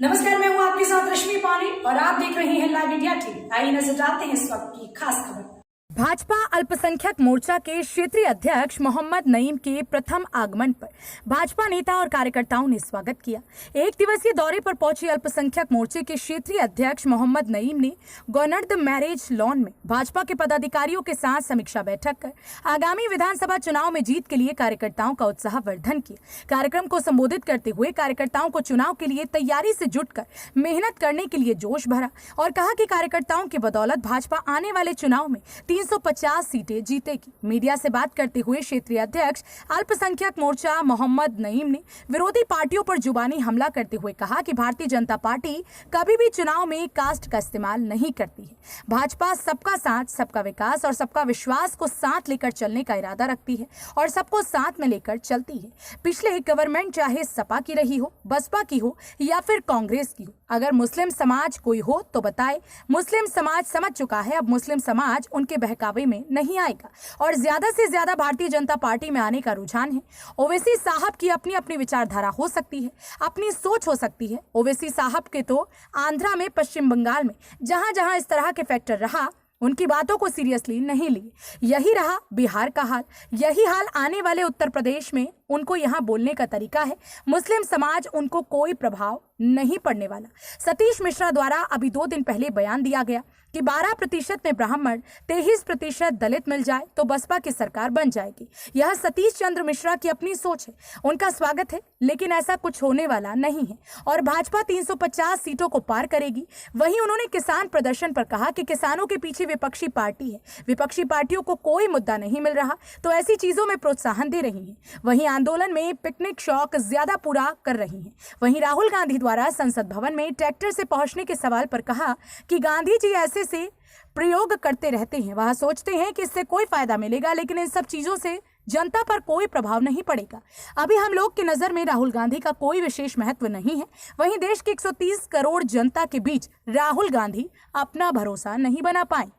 नमस्कार, मैं हूं आपके साथ रश्मि पानी और आप देख रहे हैं लाइव इंडिया टीवी। आइए नजर डालते हैं इस वक्त की खास खबर। भाजपा अल्पसंख्यक मोर्चा के क्षेत्रीय अध्यक्ष मोहम्मद नईम के प्रथम आगमन पर भाजपा नेता और कार्यकर्ताओं ने स्वागत किया। एक दिवसीय दौरे पर पहुंचे अल्पसंख्यक मोर्चे के क्षेत्रीय अध्यक्ष मोहम्मद नईम ने गवर्नर मैरिज लॉन में भाजपा के पदाधिकारियों के साथ समीक्षा बैठक कर आगामी विधानसभा चुनाव में जीत के लिए कार्यकर्ताओं का उत्साहवर्धन किया। कार्यक्रम को संबोधित करते हुए कार्यकर्ताओं को चुनाव के लिए तैयारी से जुटकर मेहनत करने के लिए जोश भरा और कहा कि कार्यकर्ताओं की बदौलत भाजपा आने वाले चुनाव में 350 सीटें जीतेगी। मीडिया से बात करते हुए क्षेत्रीय अध्यक्ष अल्पसंख्यक मोर्चा मोहम्मद नईम ने विरोधी पार्टियों पर जुबानी हमला करते हुए कहा कि भारतीय जनता पार्टी कभी भी चुनाव में कास्ट का इस्तेमाल नहीं करती है। भाजपा सबका साथ, सबका विकास और सबका विश्वास को साथ लेकर चलने का इरादा रखती है और सबको साथ में लेकर चलती है। पिछले गवर्नमेंट चाहे सपा की रही हो, बसपा की हो या फिर कांग्रेस की हो, अगर मुस्लिम समाज कोई हो तो बताए। मुस्लिम समाज समझ चुका है, अब मुस्लिम समाज उनके बहकावे में नहीं आएगा और ज्यादा से ज्यादा भारतीय जनता पार्टी में आने का रुझान है। ओवैसी साहब की अपनी अपनी विचारधारा हो सकती है, अपनी सोच हो सकती है। ओवैसी साहब के तो आंध्रा में, पश्चिम बंगाल में जहां जहां इस तरह के फैक्टर रहा, उनकी बातों को सीरियसली नहीं ली। यही रहा बिहार का हाल, यही हाल आने वाले उत्तर प्रदेश में। उनको यहाँ बोलने का तरीका है, मुस्लिम समाज उनको कोई प्रभाव नहीं पड़ने वाला। सतीश मिश्रा द्वारा अभी 2 दिन पहले बयान दिया गया कि 12% में ब्राह्मण, 23% दलित मिल जाए तो बसपा की सरकार बन जाएगी। यह सतीश चंद्र मिश्रा की अपनी सोच है, उनका स्वागत है, लेकिन ऐसा कुछ होने वाला नहीं है और भाजपा 350 सीटों को पार करेगी। वहीं उन्होंने किसान प्रदर्शन पर कहा कि किसानों के पीछे विपक्षी पार्टी है, विपक्षी पार्टियों को कोई मुद्दा नहीं मिल रहा तो ऐसी चीजों में प्रोत्साहन दे रही है। वहीं आंदोलन में पिकनिक शौक ज्यादा पूरा कर रही हैं। वहीं राहुल गांधी द्वारा संसद भवन में ट्रैक्टर से पहुंचने के सवाल पर कहा कि गांधी जी ऐसे से प्रयोग करते रहते हैं, वह सोचते हैं कि इससे कोई फायदा मिलेगा, लेकिन इन सब चीजों से जनता पर कोई प्रभाव नहीं पड़ेगा। अभी हम लोग की नजर में राहुल गांधी का कोई विशेष महत्व नहीं है। वहीं देश की 130 करोड़ जनता के बीच राहुल गांधी अपना भरोसा नहीं बना पाए।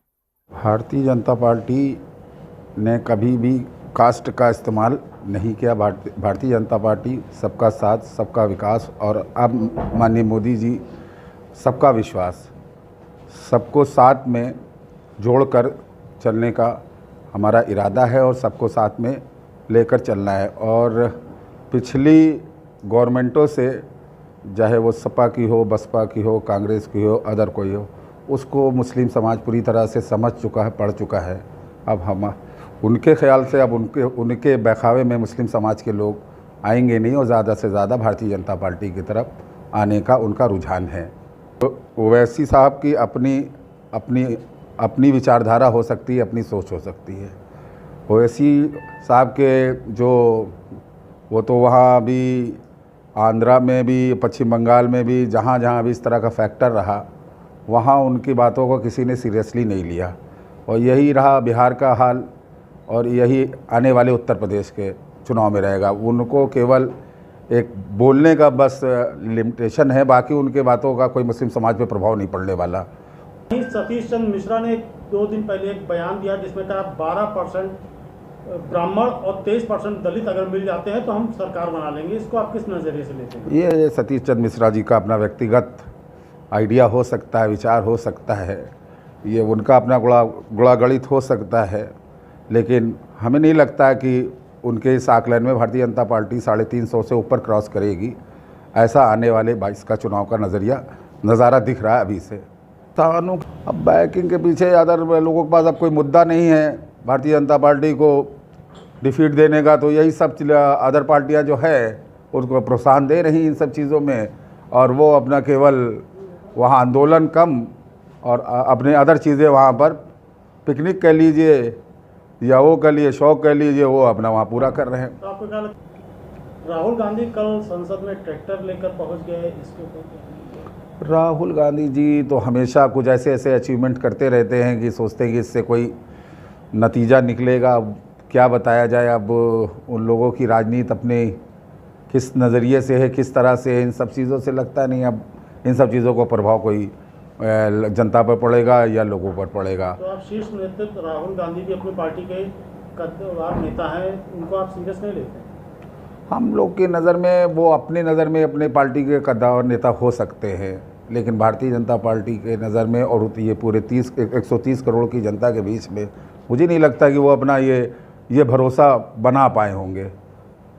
भारतीय जनता पार्टी ने कभी भी कास्ट का इस्तेमाल नहीं किया। भारतीय जनता पार्टी सबका साथ, सबका विकास और अब माननीय मोदी जी सबका विश्वास, सबको साथ में जोड़कर चलने का हमारा इरादा है और सबको साथ में लेकर चलना है। और पिछली गवर्नमेंटों से, चाहे वो सपा की हो, बसपा की हो, कांग्रेस की हो, अदर कोई हो, उसको मुस्लिम समाज पूरी तरह से समझ चुका है, पढ़ चुका है। अब हम उनके ख्याल से अब उनके बहकावे में मुस्लिम समाज के लोग आएंगे नहीं और ज़्यादा से ज़्यादा भारतीय जनता पार्टी की तरफ आने का उनका रुझान है। तो ओवैसी साहब की अपनी विचारधारा हो सकती है, अपनी सोच हो सकती है। ओवैसी साहब के जो वो तो वहाँ भी आंध्रा में भी, पश्चिम बंगाल में भी, जहाँ जहाँ भी इस तरह का फैक्टर रहा, वहाँ उनकी बातों को किसी ने सीरियसली नहीं लिया। और यही रहा बिहार का हाल और यही आने वाले उत्तर प्रदेश के चुनाव में रहेगा। उनको केवल एक बोलने का बस लिमिटेशन है, बाकी उनके बातों का कोई मुस्लिम समाज पे प्रभाव नहीं पड़ने वाला। सतीश चंद्र मिश्रा ने 2 दिन पहले एक बयान दिया जिसमें कहा 12% ब्राह्मण और 23% दलित अगर मिल जाते हैं तो हम सरकार बना लेंगे। इसको आप किस नज़रिए से लेते हैं? ये सतीश चंद्र मिश्रा जी का अपना व्यक्तिगत आइडिया हो सकता है, विचार हो सकता है, ये उनका अपना गुणागणित हो सकता है, लेकिन हमें नहीं लगता कि उनके इस आकलन में भारतीय जनता पार्टी 350 से ऊपर क्रॉस करेगी। ऐसा आने वाले 22 का चुनाव का नज़ारा दिख रहा है अभी से। अब बैकिंग के पीछे अदर लोगों के पास अब कोई मुद्दा नहीं है भारतीय जनता पार्टी को डिफीट देने का, तो यही सब अदर पार्टियां जो है उसको प्रोत्साहन दे रही इन सब चीज़ों में, और वो अपना केवल वहाँ आंदोलन कम और अपने अदर चीज़ें वहाँ पर पिकनिक कह लीजिए या वो कह लिए शौक कह लीजिए, वो अपना वहाँ पूरा कर रहे हैं। तो आपको क्या लगता, राहुल गांधी कल संसद में ट्रैक्टर लेकर पहुँच गए, इसके ऊपर? राहुल गांधी जी तो हमेशा कुछ ऐसे ऐसे अचीवमेंट करते रहते हैं कि सोचते हैं कि इससे कोई नतीजा निकलेगा। अब क्या बताया जाए, अब उन लोगों की राजनीति अपने किस नज़रिए से है, किस तरह से है, इन सब चीज़ों से लगता नहीं अब इन सब चीज़ों को प्रभाव कोई जनता पर पड़ेगा या लोगों पर पड़ेगा। तो आप शीर्ष नेतृत्व राहुल गांधी भी अपनी पार्टी के कद्दावर नेता हैं, उनको आप सीरियस नहीं लेते? हम लोग की नज़र में वो अपनी नज़र में अपने पार्टी के कद्दावर नेता हो सकते हैं, लेकिन भारतीय जनता पार्टी के नज़र में और ये पूरे 130 करोड़ की जनता के बीच में मुझे नहीं लगता कि वो अपना ये भरोसा बना पाए होंगे।